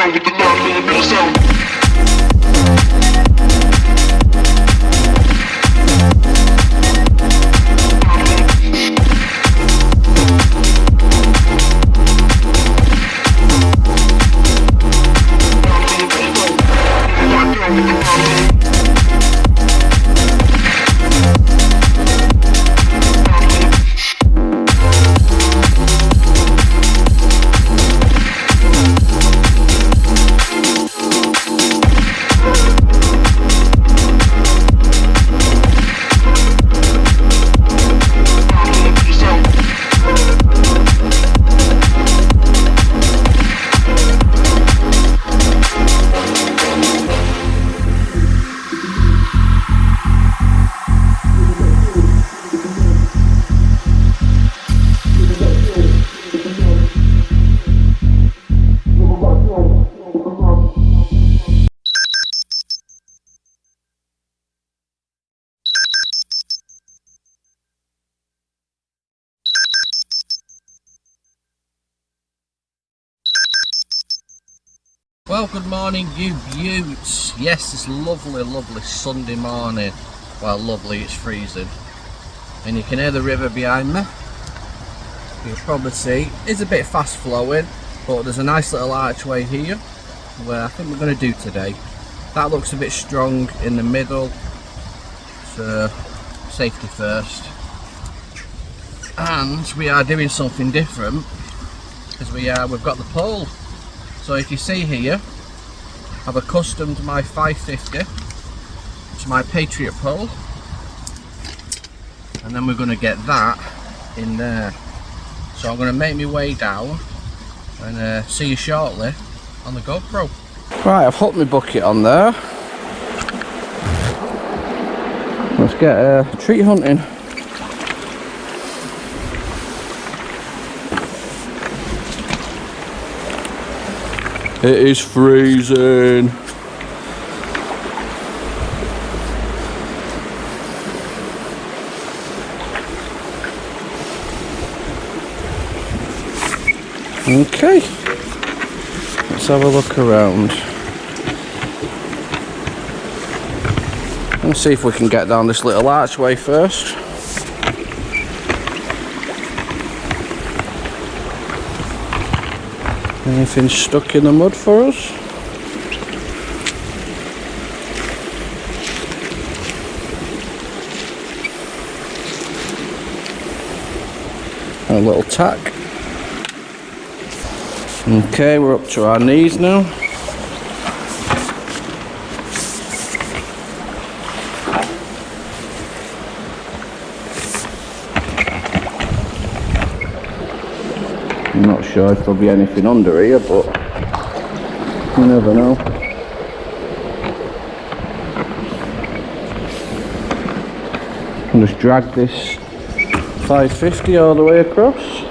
down with the knock on sound. Well, good morning, you beauts. Yes, this lovely Sunday morning. Well, lovely, it's freezing. And you can hear the river behind me. You'll probably see it's a bit fast flowing, but there's a nice little archway here where I think we're going to do today. That looks a bit strong in the middle, so safety first. And we are doing something different because we've got the pole. So if you see here, I've accustomed my 550 to my Patriot pole, and then we're going to get that in there. So I'm going to make my way down and see you shortly on the GoPro. Right, I've hooked my bucket on there. Let's get tree hunting. It is freezing. Okay, let's have a look around and see if we can get down this little archway first. Anything stuck in the mud for us? A little tack. Okay, we're up to our knees now. I'm not sure if there'll be anything under here, but you never know. I'll just drag this 550 all the way across.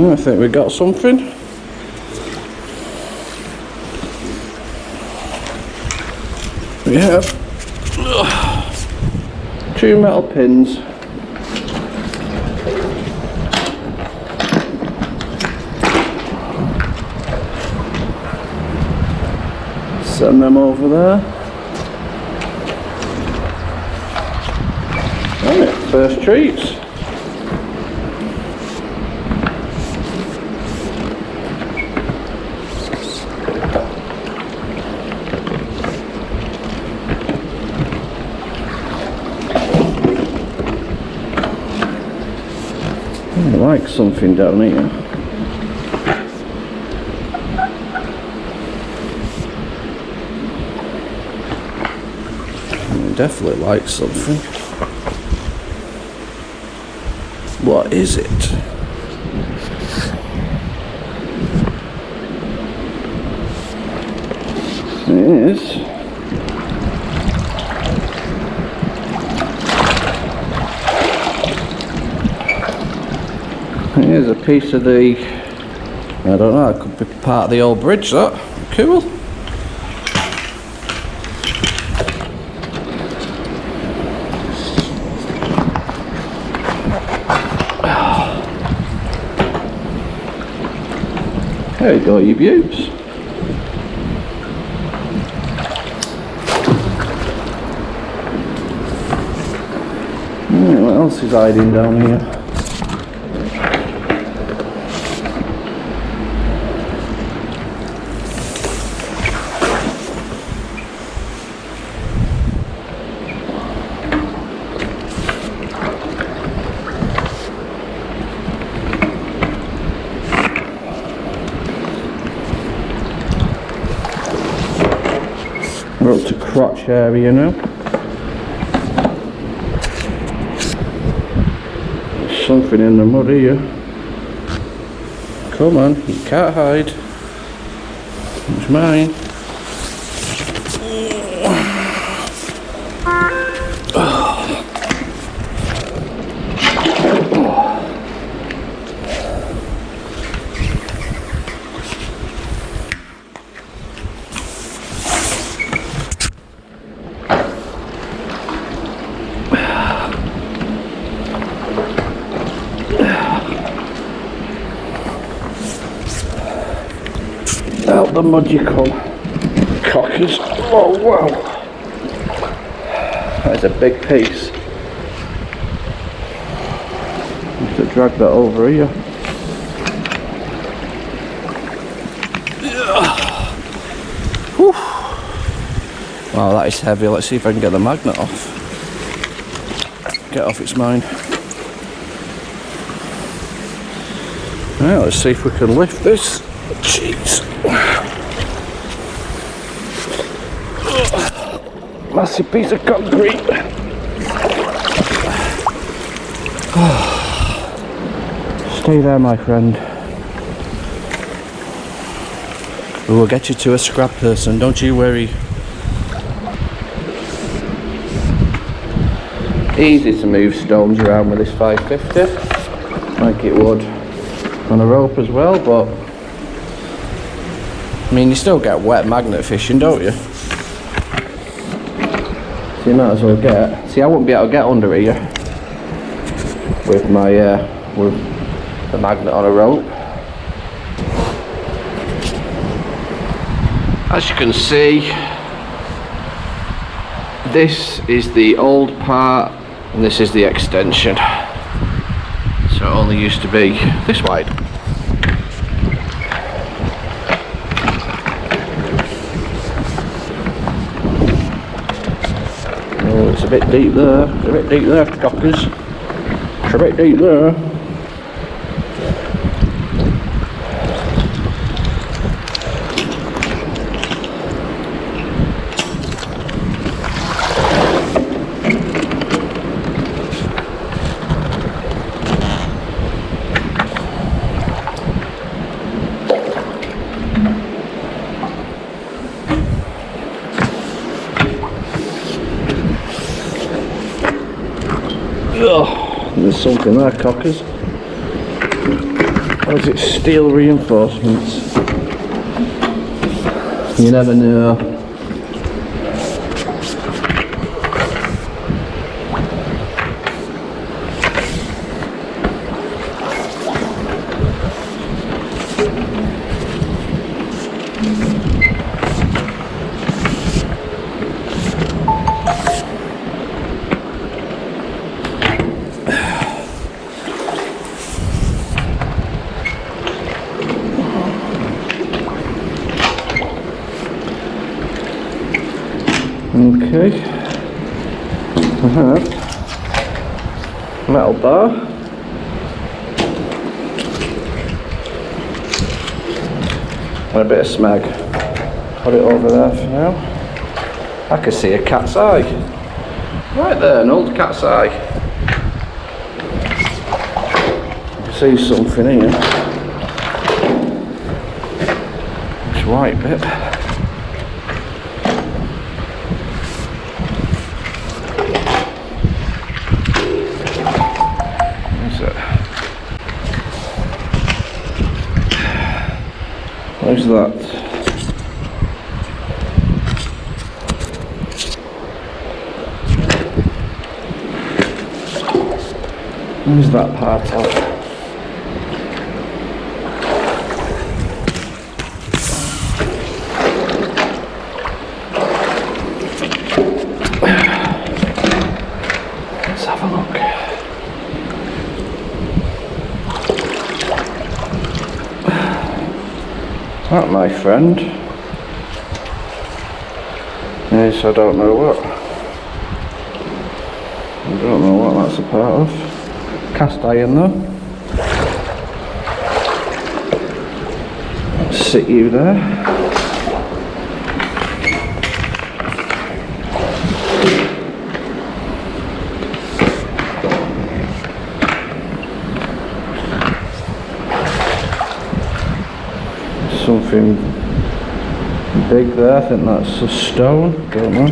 I think we got something. We have 2 metal pins. Send them over there. Right, first treats. I like something down here. I definitely like something. What is it? It is Here's a piece of the, I don't know, it could be part of the old bridge, that. Cool. There you go, you beauts. What else is hiding down here? We're up to crotch area now. There's something in the mud here. Come on, you can't hide. It's mine. Out the mud you come, cockers. Oh wow, that is a big piece. I have to drag that over here. Whew. Wow, that is heavy. Let's see if I can get the magnet off. Get off, it's mine. Right, let's see if we can lift this. Jeez. Massive piece of concrete. Stay there, my friend. We will get you to a scrap person, don't you worry. Easy to move stones around with this 550, like it would on a rope as well, but I mean, you still get wet magnet fishing, don't you? So you might as well get. See, I wouldn't be able to get under here with my with the magnet on a rope. As you can see, this is the old part and this is the extension. So it only used to be this wide. It's a bit deep there, it's a bit deep there, cockers. It's a bit deep there. Oh, there's something there, cockers. Or is it steel reinforcements? You never know. Okay, I have metal bar, and a bit of smeg. Put it over there for now. I can see a cat's eye. Right there, an old cat's eye. You can see something here. This white bit. Where's that? Where's that part of? Let's have a look. That, my friend, is I don't know what that's a part of. Cast iron though. Sit you there. Something big there, I think that's a stone, don't know.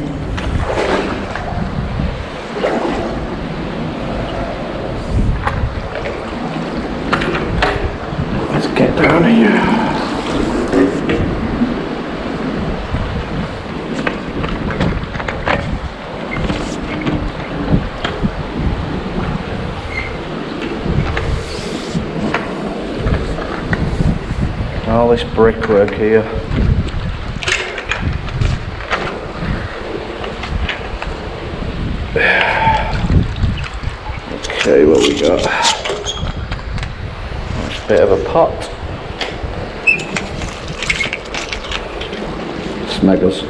Let's get down here. All this brickwork here. Okay, what we got? Nice bit of a pot. Smeggles.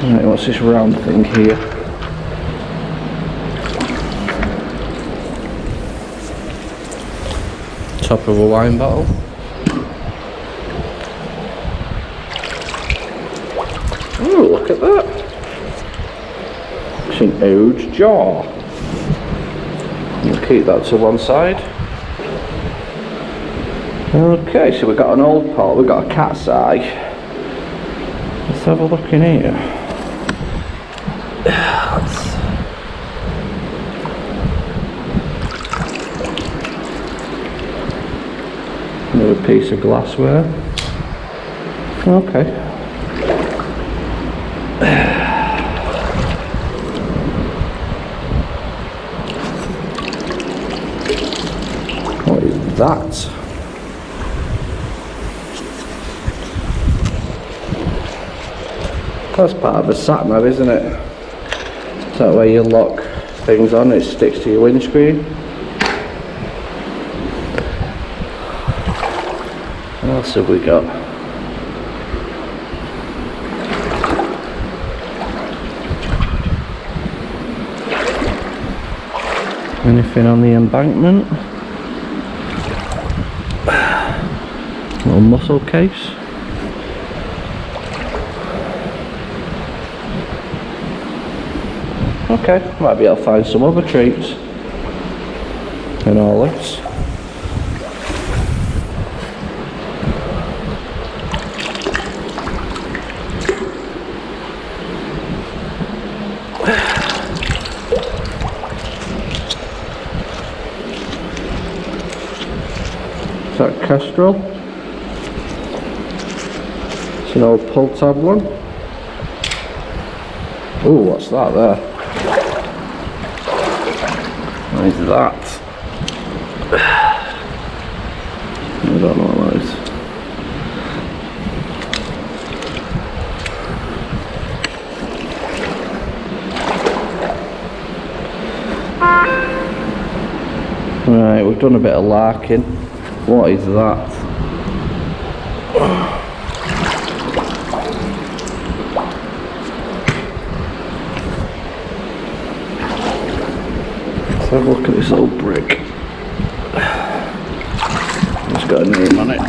Right, what's this round thing here? Top of a wine bottle. Oh, look at that. It's an huge jar. We'll keep that to one side. Okay, so we've got an old pot, we've got a cat's eye. Let's have a look in here. Another piece of glassware. Okay. What is that? That's part of a sat nav, isn't it? Is that where you lock things on, it sticks to your windscreen? What else have we got? Anything on the embankment? Little muscle case. Okay, might be able to find some other treats in all this. Is that Kestrel? It's an old pull tab one. Oh, what's that there? What is that? I don't know what that is. Right, we've done a bit of larking. What is that? Let's have a look at this old brick. It's got a name on it.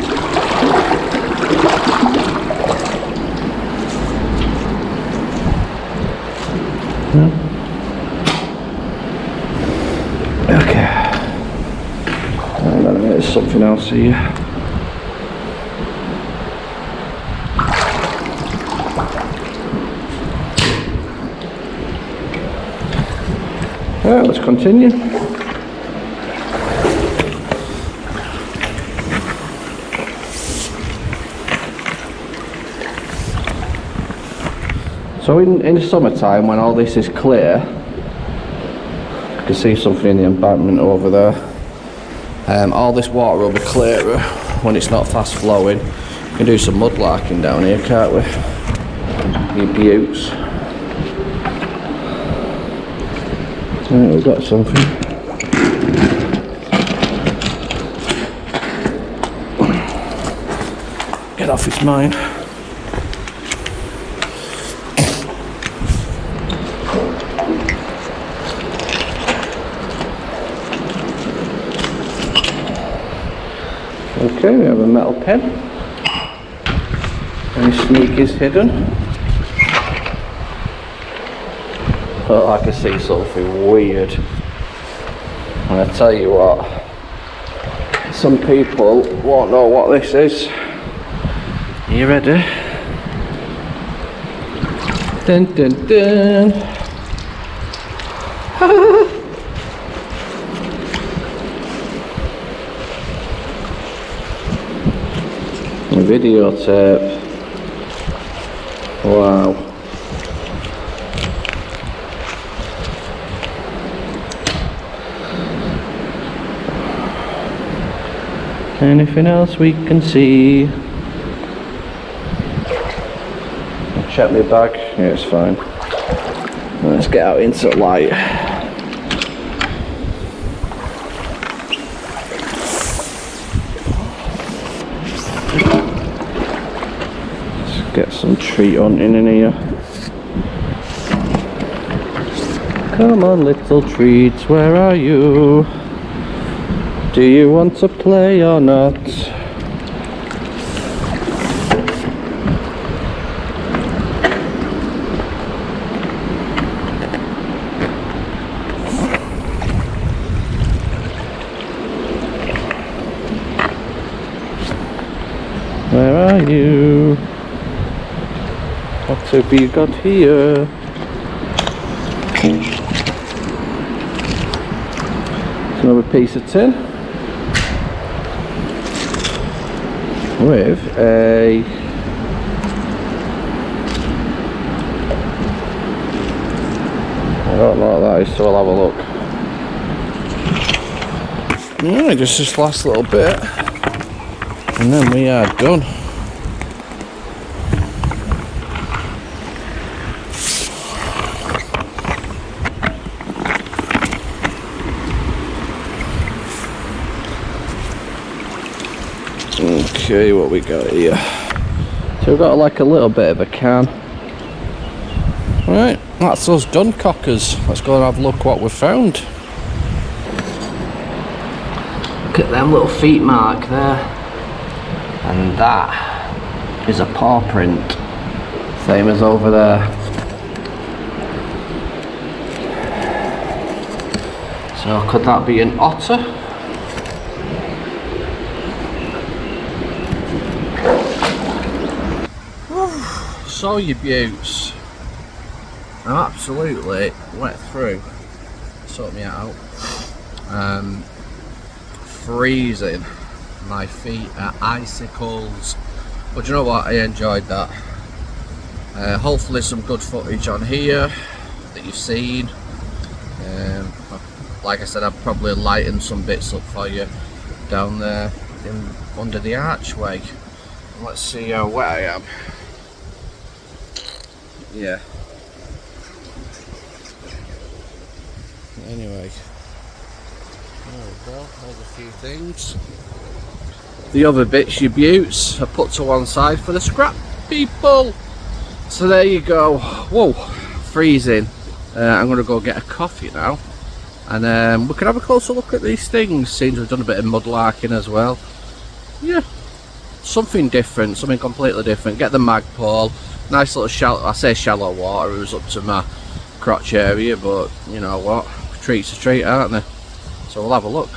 Okay. Hang on a minute, there's something else here. Right, let's continue. So in the summertime, when all this is clear, you can see something in the embankment over there. All this water will be clearer when it's not fast flowing. We can do some mudlarking down here, can't we? You beauts. Right, we've got something. Get off, it's mine. Okay, we have a metal pen. Any sneakers hidden? Oh, I can see something weird. And I tell you what, some people won't know what this is. Are you ready? Dun dun dun. A videotape. Wow. Anything else we can see? Check my bag. Yeah, it's fine. Let's get out into the light. Let's get some treat hunting in here. Come on, little treats, where are you? Do you want to play or not? Where are you? What have you got here? Another piece of tin with a I don't know what that is, so I'll have a look. Right, just this last little bit and then we are done. Okay, what we got here? So we've got like a little bit of a can. Right, that's us done, cockers. Let's go and have a look what we've found. Look at them little feet mark there. And that is a paw print. Same as over there. So could that be an otter? So you beauts, I'm absolutely wet through, sort me out, freezing, my feet are icicles, but you know what, I enjoyed that. Hopefully some good footage on here that you've seen. Like I said, I've probably lightened some bits up for you down there under the archway. Let's see how wet I am. Yeah. Anyway, there we go. There's a few things. The other bits, you beauts, are put to one side for the scrap people. So there you go. Whoa, freezing. I'm going to go get a coffee now, and we can have a closer look at these things. Seems we've done a bit of mudlarking as well. Yeah, something different, something completely different. Get the Magpole. Nice little shallow, I say shallow water, it was up to my crotch area, but you know what, treats are treat, aren't they? So we'll have a look.